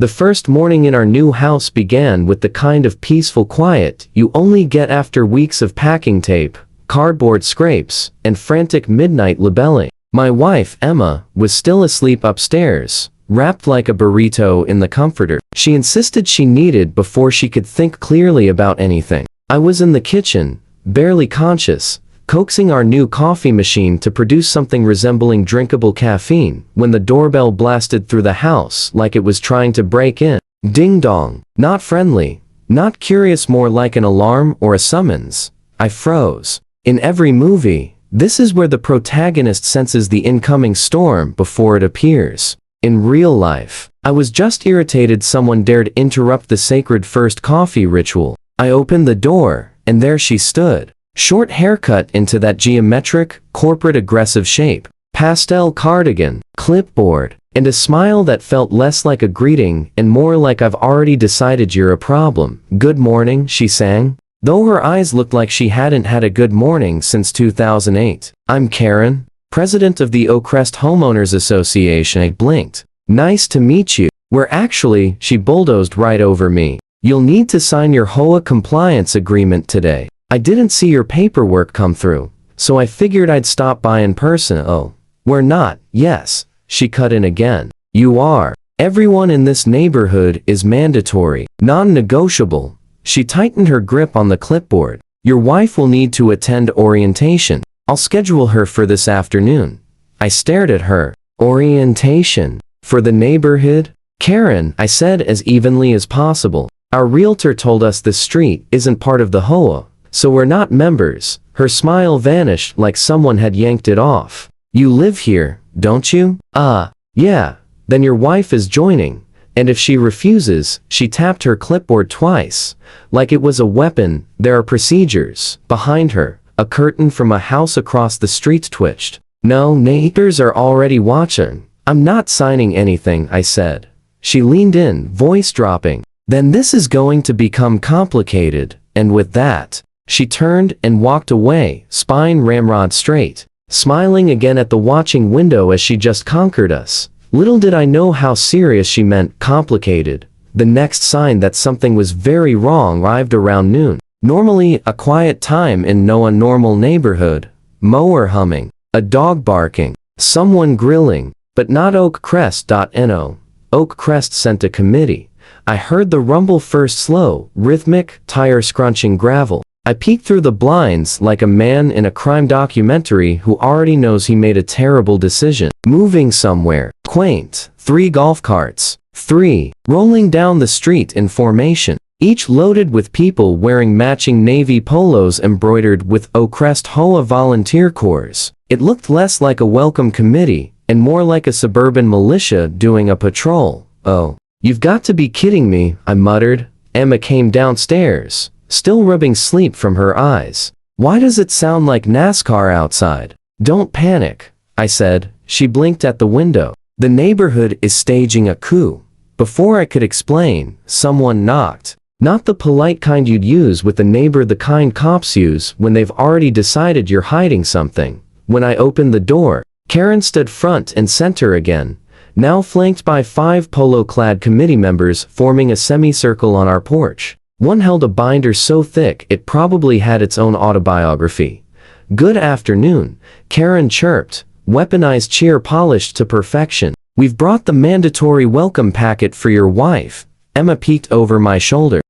The first morning in our new house began with the kind of peaceful quiet you only get after weeks of packing tape, cardboard scrapes, and frantic midnight labeling. My wife, Emma, was still asleep upstairs, wrapped like a burrito in the comforter she insisted she needed before she could think clearly about anything. I was in the kitchen, barely conscious, coaxing our new coffee machine to produce something resembling drinkable caffeine, when the doorbell blasted through the house like it was trying to break in. Ding dong. Not friendly, not curious, more like an alarm or a summons. I froze. In every movie, this is where the protagonist senses the incoming storm before it appears. In real life, I was just irritated someone dared interrupt the sacred first coffee ritual. I opened the door, and there she stood. Short haircut into that geometric, corporate aggressive shape, pastel cardigan, clipboard, and a smile that felt less like a greeting and more like "I've already decided you're a problem." "Good morning," she sang, though her eyes looked like she hadn't had a good morning since 2008. "I'm Karen, president of the Oakcrest Homeowners Association." I blinked. "Nice to meet you." "We're actually," she bulldozed right over me. "You'll need to sign your HOA compliance agreement today. I didn't see your paperwork come through, so I figured I'd stop by in person." "Oh, we're not." "Yes," she cut in again. "You are. Everyone in this neighborhood is mandatory, non-negotiable." She tightened her grip on the clipboard. "Your wife will need to attend orientation. I'll schedule her for this afternoon." I stared at her. "Orientation? For the neighborhood?" "Karen," I said as evenly as possible, "our realtor told us this street isn't part of the HOA, so we're not members." Her smile vanished like someone had yanked it off. "You live here, don't you?" Yeah. "Then your wife is joining. And if she refuses," she tapped her clipboard twice, like it was a weapon, "there are procedures." Behind her, a curtain from a house across the street twitched. "No, neighbors are already watching." "I'm not signing anything," I said. She leaned in, voice dropping. "Then this is going to become complicated." And with that, she turned and walked away, spine ramrod straight, smiling again at the watching window as she just conquered us. Little did I know how serious she meant complicated. The next sign that something was very wrong arrived around noon. Normally a quiet time in no normal neighborhood. Mower humming, a dog barking, someone grilling, but not Oakcrest.no. Oakcrest sent a committee. I heard the rumble first, slow, rhythmic, tire-scrunching gravel. I peeked through the blinds like a man in a crime documentary who already knows he made a terrible decision. Moving somewhere. Quaint. 3 golf carts. 3. Rolling down the street in formation. Each loaded with people wearing matching navy polos embroidered with Oakcrest HOA volunteer corps. It looked less like a welcome committee, and more like a suburban militia doing a patrol. "Oh, you've got to be kidding me," I muttered. Emma came downstairs, still rubbing sleep from her eyes. "Why does it sound like NASCAR outside?" "Don't panic," I said. She blinked at the window. "The neighborhood is staging a coup." Before I could explain, someone knocked. Not the polite kind you'd use with a neighbor, the kind cops use when they've already decided you're hiding something. When I opened the door, Karen stood front and center again, now flanked by 5 polo-clad committee members forming a semicircle on our porch. One held a binder so thick it probably had its own autobiography. "Good afternoon," Karen chirped, weaponized cheer polished to perfection. "We've brought the mandatory welcome packet for your wife." Emma peeked over my shoulder.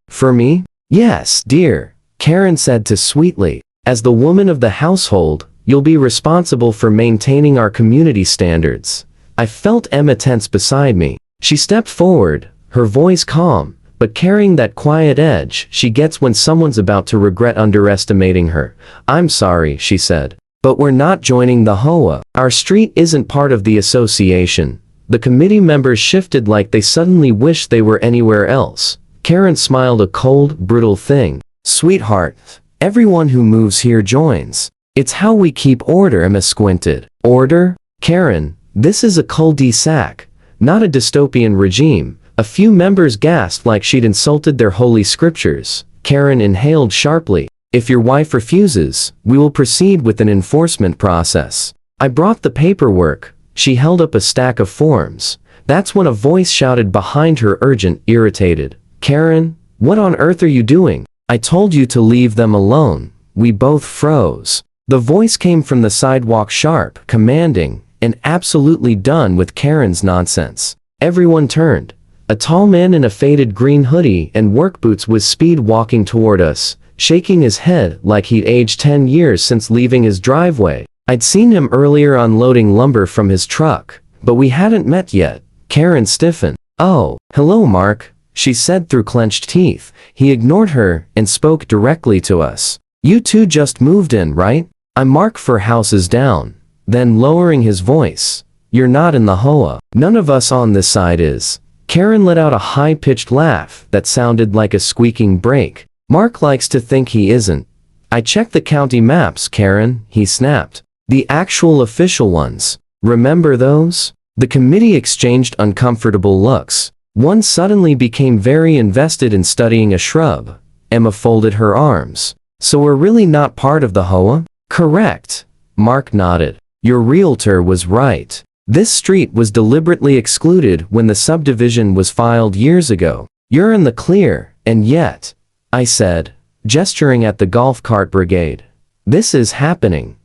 For me?" "Yes, dear," Karen said too sweetly. "As the woman of the household, you'll be responsible for maintaining our community standards." I felt Emma tense beside me. She stepped forward, her voice calm, but carrying that quiet edge she gets when someone's about to regret underestimating her. "I'm sorry," she said, "but we're not joining the HOA. Our street isn't part of the association." The committee members shifted like they suddenly wished they were anywhere else. Karen smiled, a cold, brutal thing. "Sweetheart, everyone who moves here joins. It's how we keep order." Emma squinted. "Order? Karen, this is a cul-de-sac, not a dystopian regime." A few members gasped like she'd insulted their holy scriptures. Karen inhaled sharply. "If your wife refuses, we will proceed with an enforcement process." I brought the paperwork. She held up a stack of forms. That's when a voice shouted behind her, urgent, irritated. "Karen, what on earth are you doing? I told you to leave them alone." We both froze. The voice came from the sidewalk, sharp, commanding, and absolutely done with Karen's nonsense. Everyone turned. A tall man in a faded green hoodie and work boots was speed walking toward us, shaking his head like he'd aged 10 years since leaving his driveway. I'd seen him earlier unloading lumber from his truck, but we hadn't met yet. Karen stiffened. "Oh, hello, Mark," she said through clenched teeth. He ignored her and spoke directly to us. "You two just moved in, right? I'm Mark for houses down." Then lowering his voice, "You're not in the HOA. None of us on this side is." Karen let out a high-pitched laugh that sounded like a squeaking brake. "Mark likes to think he isn't." "I checked the county maps, Karen," he snapped. "The actual official ones. Remember those?" The committee exchanged uncomfortable looks. One suddenly became very invested in studying a shrub. Emma folded her arms. "So we're really not part of the HOA?" "Correct." Mark nodded. "Your realtor was right. This street was deliberately excluded when the subdivision was filed years ago. You're in the clear, and yet," I said, gesturing at the golf cart brigade, "this is happening."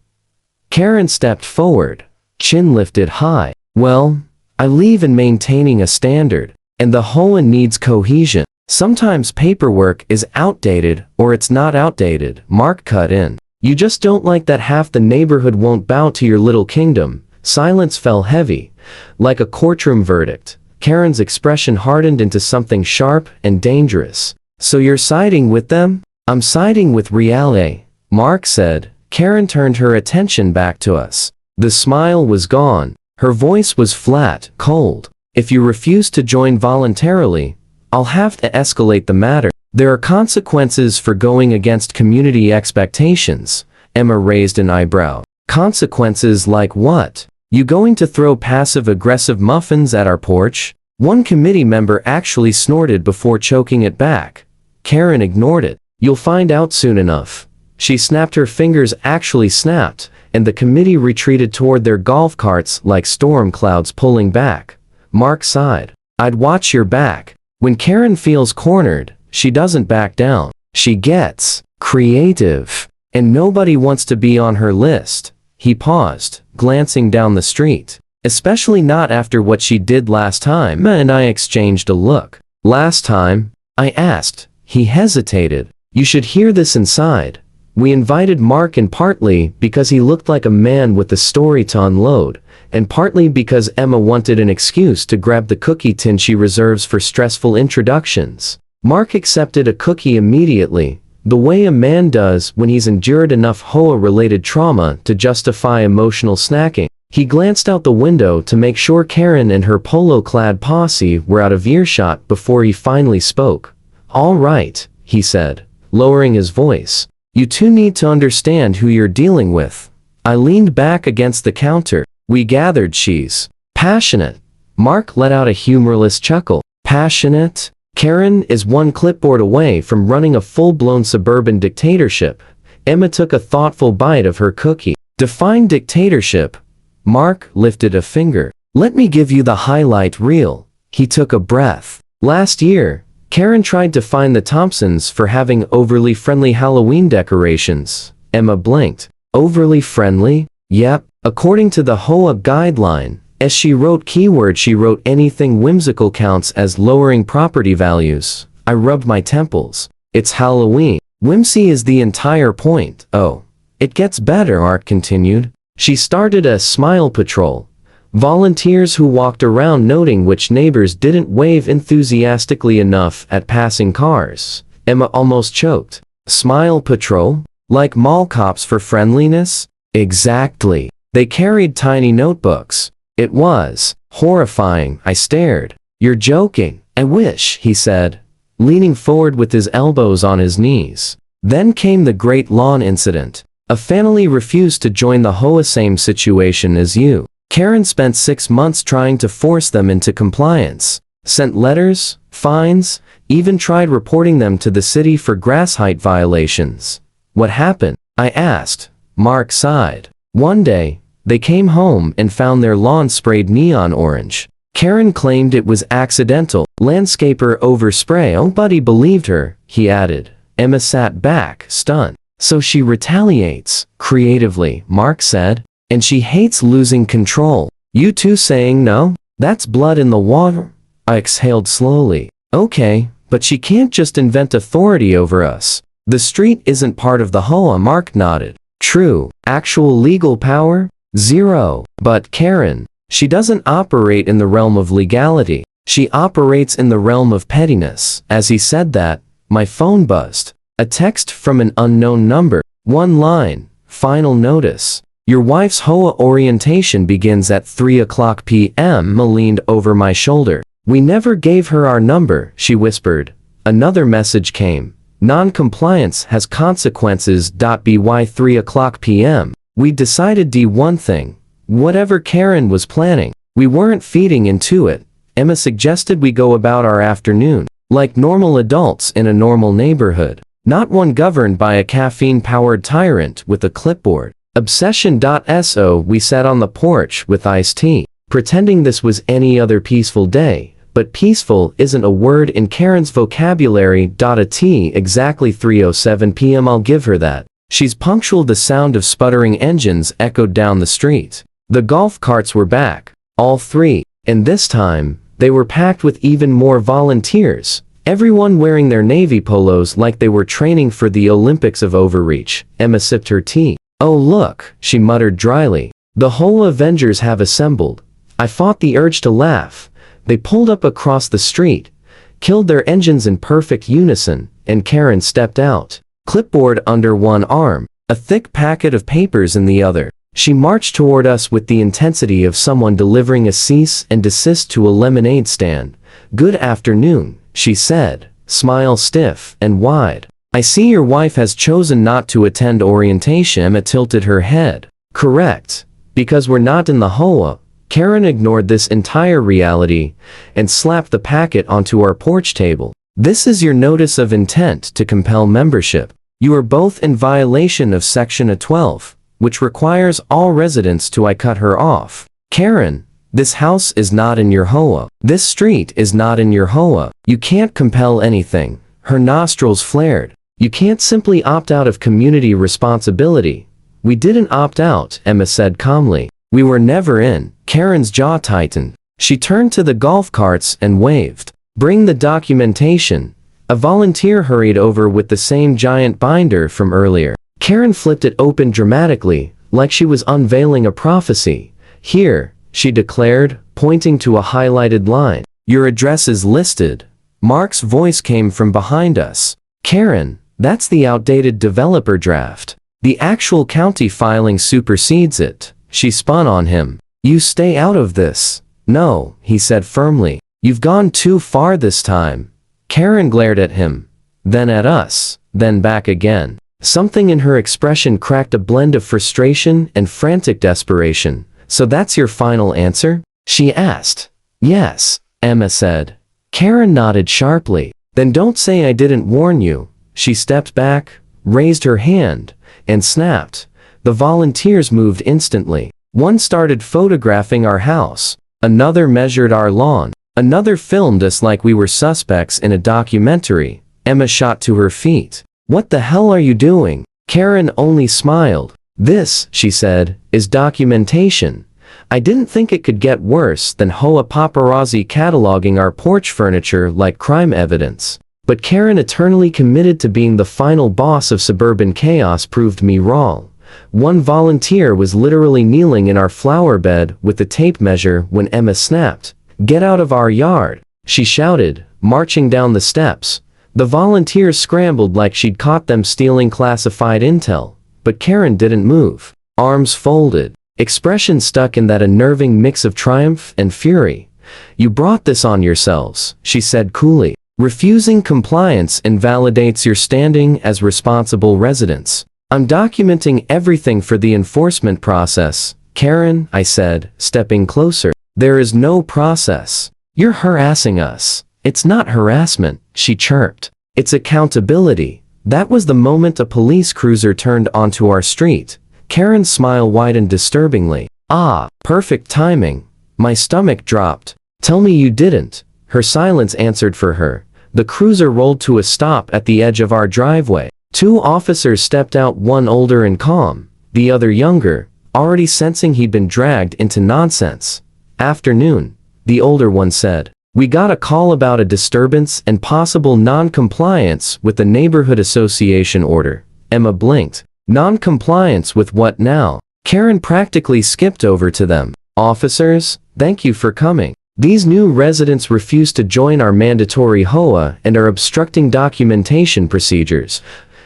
Karen stepped forward, chin lifted high. "Well, I believe in maintaining a standard, and the HOA needs cohesion. Sometimes paperwork is outdated, or it's not outdated," Mark cut in. "You just don't like that half the neighborhood won't bow to your little kingdom." Silence fell heavy, like a courtroom verdict. Karen's expression hardened into something sharp and dangerous. "So you're siding with them?" "I'm siding with reality," Mark said. Karen turned her attention back to us. The smile was gone. Her voice was flat, cold. "If you refuse to join voluntarily, I'll have to escalate the matter. There are consequences for going against community expectations." Emma raised an eyebrow. "Consequences like what? You going to throw passive-aggressive muffins at our porch?" One committee member actually snorted before choking it back. Karen ignored it. "You'll find out soon enough." She snapped, her fingers actually snapped, and the committee retreated toward their golf carts like storm clouds pulling back. Mark sighed. "I'd watch your back. When Karen feels cornered, she doesn't back down. She gets creative, and nobody wants to be on her list." He paused, glancing down the street. "Especially not after what she did last time." Emma and I exchanged a look. "Last time?" I asked. He hesitated. "You should hear this inside." We invited Mark, in partly because he looked like a man with a story to unload, and partly because Emma wanted an excuse to grab the cookie tin she reserves for stressful introductions. Mark accepted a cookie immediately, the way a man does when he's endured enough HOA-related trauma to justify emotional snacking. He glanced out the window to make sure Karen and her polo-clad posse were out of earshot before he finally spoke. "All right," he said, lowering his voice. "You two need to understand who you're dealing with." I leaned back against the counter. "We gathered. She's passionate." Mark let out a humorless chuckle. "Passionate?" Karen is one clipboard away from running a full-blown suburban dictatorship. Emma took a thoughtful bite of her cookie. "Define dictatorship." Mark lifted a finger. "Let me give you the highlight reel." He took a breath. "Last year, Karen tried to fine the Thompsons for having overly friendly Halloween decorations." Emma blinked. "Overly friendly?" "Yep. According to the HOA guideline, as she wrote anything whimsical counts as lowering property values." I rubbed my temples. "It's Halloween. Whimsy is the entire point." "Oh. It gets better," Art continued. "She started a smile patrol. Volunteers who walked around noting which neighbors didn't wave enthusiastically enough at passing cars." Emma almost choked. "Smile patrol? Like mall cops for friendliness?" "Exactly. They carried tiny notebooks." It was horrifying. I stared. "You're joking." "I wish," he said, leaning forward with his elbows on his knees. Then came the Great Lawn incident. A family refused to join the HOA, same situation as you. Karen spent 6 months trying to force them into compliance. Sent letters, fines, even tried reporting them to the city for grass height violations. "What happened?" I asked. Mark sighed. "One day, they came home and found their lawn sprayed neon orange." Karen claimed it was accidental. Landscaper overspray. Nobody believed her, he added. Emma sat back, stunned. So she retaliates, creatively, Mark said. And she hates losing control. You two saying no? That's blood in the water. I exhaled slowly. Okay, but she can't just invent authority over us. The street isn't part of the HOA. Mark nodded. True. Actual legal power? Zero. But Karen, she doesn't operate in the realm of legality. She operates in the realm of pettiness. As he said that, my phone buzzed. A text from an unknown number. One line. Final notice. Your wife's HOA orientation begins at 3:00 p.m. Emma leaned over my shoulder. We never gave her our number, she whispered. Another message came. Non-compliance has consequences. By 3:00 p.m. We decided one thing. Whatever Karen was planning, we weren't feeding into it. Emma suggested we go about our afternoon, like normal adults in a normal neighborhood, not one governed by a caffeine-powered tyrant with a clipboard. Obsession.so. We sat on the porch with iced tea, pretending this was any other peaceful day. But peaceful isn't a word in Karen's vocabulary. A tea exactly 3:07 p.m. I'll give her that. She's punctual. The sound of sputtering engines echoed down the street. The golf carts were back. All three. And this time, they were packed with even more volunteers. Everyone wearing their navy polos like they were training for the Olympics of overreach. Emma sipped her tea. Oh look, she muttered dryly. The whole Avengers have assembled. I fought the urge to laugh. They pulled up across the street, killed their engines in perfect unison, and Karen stepped out. Clipboard under one arm, a thick packet of papers in the other. She marched toward us with the intensity of someone delivering a cease and desist to a lemonade stand. Good afternoon, she said, smile stiff and wide. I see your wife has chosen not to attend orientation. Emma tilted her head. Correct. Because we're not in the HOA. Karen ignored this entire reality and slapped the packet onto our porch table. This is your notice of intent to compel membership. You are both in violation of Section 12, which requires all residents to. I cut her off. Karen, this house is not in your HOA. This street is not in your HOA. You can't compel anything. Her nostrils flared. You can't simply opt out of community responsibility. We didn't opt out, Emma said calmly. We were never in. Karen's jaw tightened. She turned to the golf carts and waved. Bring the documentation. A volunteer hurried over with the same giant binder from earlier. Karen flipped it open dramatically, like she was unveiling a prophecy. Here, she declared, pointing to a highlighted line. Your address is listed. Mark's voice came from behind us. Karen, that's the outdated developer draft. The actual county filing supersedes it. She spun on him. You stay out of this. No, he said firmly. You've gone too far this time. Karen glared at him, then at us, then back again. Something in her expression cracked a blend of frustration and frantic desperation. So that's your final answer? She asked. Yes, Emma said. Karen nodded sharply. Then don't say I didn't warn you. She stepped back, raised her hand, and snapped. The volunteers moved instantly. One started photographing our house. Another measured our lawn. Another filmed us like we were suspects in a documentary. Emma shot to her feet. What the hell are you doing? Karen only smiled. This, she said, is documentation. I didn't think it could get worse than HOA paparazzi cataloging our porch furniture like crime evidence. But Karen, eternally committed to being the final boss of suburban chaos, proved me wrong. One volunteer was literally kneeling in our flower bed with the tape measure when Emma snapped. Get out of our yard, she shouted, marching down the steps. The volunteers scrambled like she'd caught them stealing classified intel, but Karen didn't move. Arms folded, expression stuck in that unnerving mix of triumph and fury. You brought this on yourselves, she said coolly. Refusing compliance invalidates your standing as responsible residents. I'm documenting everything for the enforcement process. Karen, I said, stepping closer. There is no process. You're harassing us. It's not harassment, she chirped. It's accountability. That was the moment a police cruiser turned onto our street. Karen's smile widened disturbingly. Ah, perfect timing. My stomach dropped. Tell me you didn't. Her silence answered for her. The cruiser rolled to a stop at the edge of our driveway. Two officers stepped out, one older and calm, the other younger, already sensing he'd been dragged into nonsense. Afternoon, the older one said. We got a call about a disturbance and possible non-compliance with the neighborhood association order. Emma blinked. Non-compliance with what now? Karen practically skipped over to them. Officers, thank you for coming. These new residents refuse to join our mandatory HOA and are obstructing documentation procedures.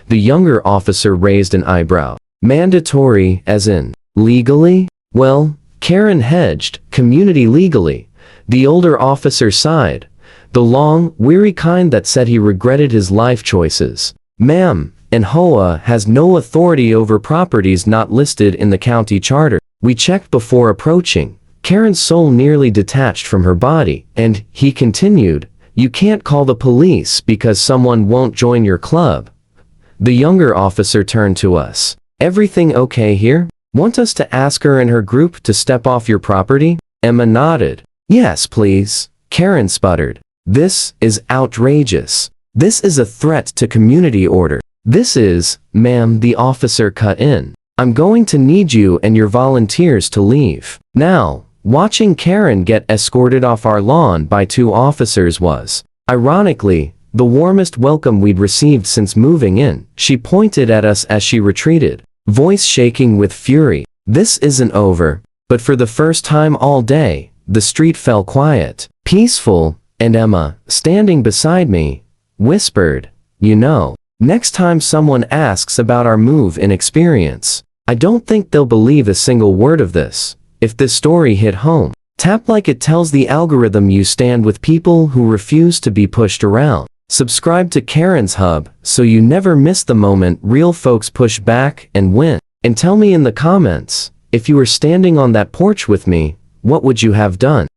The younger officer raised an eyebrow. Mandatory, as in, legally? Well, Karen hedged, community legally. The older officer sighed. The long, weary kind that said he regretted his life choices. Ma'am, and HOA has no authority over properties not listed in the county charter. We checked before approaching. Karen's soul nearly detached from her body, and, he continued, you can't call the police because someone won't join your club. The younger officer turned to us. Everything okay here? Want us to ask her and her group to step off your property? Emma nodded. Yes, please. Karen sputtered. This is outrageous. This is a threat to community order. This is, ma'am, the officer cut in. I'm going to need you and your volunteers to leave. Now, watching Karen get escorted off our lawn by two officers was, ironically, the warmest welcome we'd received since moving in. She pointed at us as she retreated, voice shaking with fury. This isn't over, but for the first time all day, the street fell quiet, peaceful, and Emma, standing beside me, whispered, you know, next time someone asks about our move-in experience, I don't think they'll believe a single word of this. If this story hit home, tap like it tells the algorithm you stand with people who refuse to be pushed around. Subscribe to Karen's Hub so you never miss the moment real folks push back and win. And tell me in the comments, if you were standing on that porch with me, what would you have done?